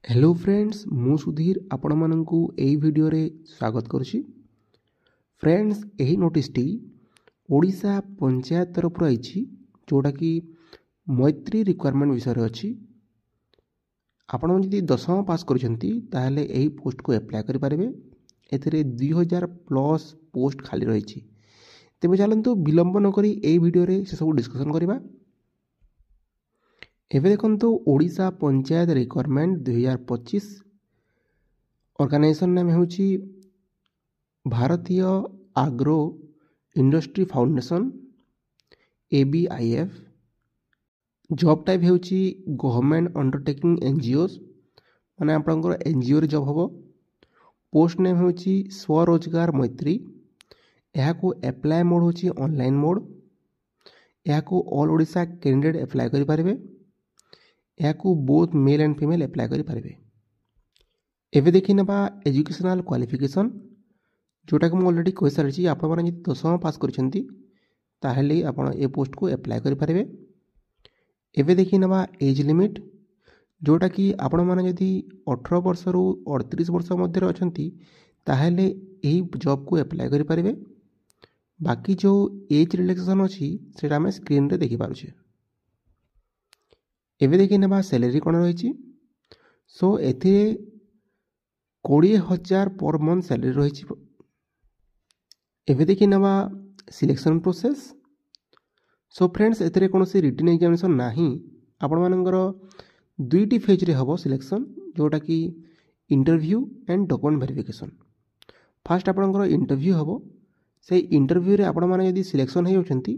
Hello friends मु सुधीर आपण मानकु एई video रे स्वागत करुछि। फ्रेंड्स एही नोटिस टी ओडिशा पंचायत तरफ आइछि जोटा कि मैत्री रिक्वायरमेंट विषय रे अछि। आपण जदि 10वीं पास करिसेंती ताहले एही पोस्ट को अप्लाई करि पारबे। एथिरे 2000 प्लस पोस्ट खाली रहिछि। तेबे चलंतु विलंब न करी एई वीडियो रे से सब डिस्कशन करिबा। एवं देखो ओडिशा पंचायत रिक्वायरमेंट 2025 ऑर्गेनाइजेशन नाम हूँ भारतीय आग्रो industry foundation ABIF। Job type हूँ गवर्नमेंट अंडरटेकिंग एनजीओस माने आपंकर एनजीओ रे जॉब हम। पोस्ट नेम हूँ स्वरोजगार मैत्री। यहाँ को अप्लाई मोड हूँ ऑनलाइन मोड। यहाँ को ऑल ओडिशा कैंडिडेट अप्लाई करि पारिबे। यहाँ को both male and female apply करि पारिबे। एवं देखि नबा एजुकेशनल क्वालिफिकेशन जोटा कि मैं ऑलरेडी कहि सारिछि। आपण माने जदि 10वीं पास करिसेंती ताहेले आपण ए पोस्ट को अप्लाई करि पारिबे। एवं देखि नबा एज लिमिट जोटा कि आपण माने जदि 18 वर्ष रु 38 वर्ष मध्य अछंती ताहेले एही जॉब को अप्लाई करि पारिबे। बाकी जो एज रिलैक्सेशन अछि सेटा हमें स्क्रीन रे देखि पारुछे। एवं देखि नबा सैलरी कोन रहिछि। सो एथे 20,000 पर मंथ सैलरी रहिछि। एवं देखि नबा सिलेक्शन प्रोसेस। सो फ्रेंड्स एथे कौन से रिटन एग्जामिनेशन नाही। आपण मानकर दुईटी फेज रे हबो सिलेक्शन जोटा कि interview and document verification. Fast आपनकर इंटरव्यू हबो। से इंटरव्यू रे आपण माने यदि सिलेक्शन हे होचंती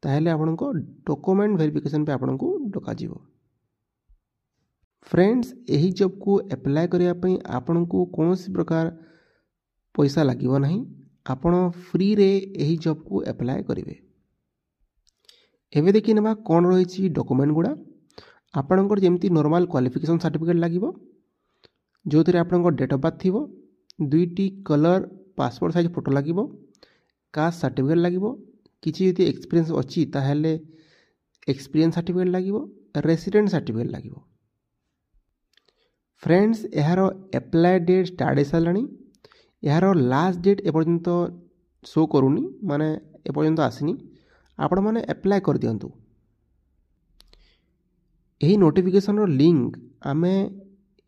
ताहेले आपनको डॉक्यूमेंट वेरिफिकेशन पे आपनको डका जीवो। फ्रेंड्स एही जॉब को अप्लाई करिया पई आपनको कोनोसी प्रकार पैसा लागिवो नाही। आपण फ्री रे एही जॉब को अप्लाई करिवे। एबे देखि नबा कोन रहिछि डॉक्यूमेंट गुडा। आपनकर जेमति नॉर्मल क्वालिफिकेशन सर्टिफिकेट लागिवो जोथिरे आपनकर डेट ऑफ बर्थ थिवो। दुईटी कलर पासपोर्ट साइज फोटो लागिवो। कास्ट सर्टिफिकेट लागिवो। किछि यदि एक्सपीरियंस अछि ताहेले एक्सपीरियंस सर्टिफिकेट लागिवो। रेसिडेंट सर्टिफिकेट लागिवो। फ्रेंड्स यार अप्लाई डेट स्टार्ट साराणी। यार लास्ट डेट एपर्यंत शो करूनी माने एपर्यंत आसीनी। आपण माने अप्लाई कर दियंतु। एही नोटिफिकेशन रो लिंक आमे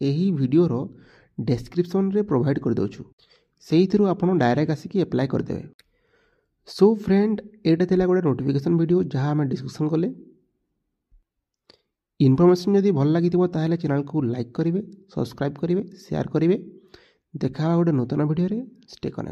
एही वीडियो रो डिस्क्रिप्शन रे प्रोवाइड कर दोछु। सेही थ्रू आपण डायरेक्ट आसी अप्लाई कर देबे। सो फ्रेंड एटा थिला गोटे नोटिफिकेशन वीडियो जहाँ आम डिस्कसन कले। इनफॉरमेशन जदि भल लगी ताहले चैनल को लाइक करेंगे, सब्सक्राइब करेंगे, शेयर करेंगे। देखा गोटे नूतन वीडियो रे। Stay connect.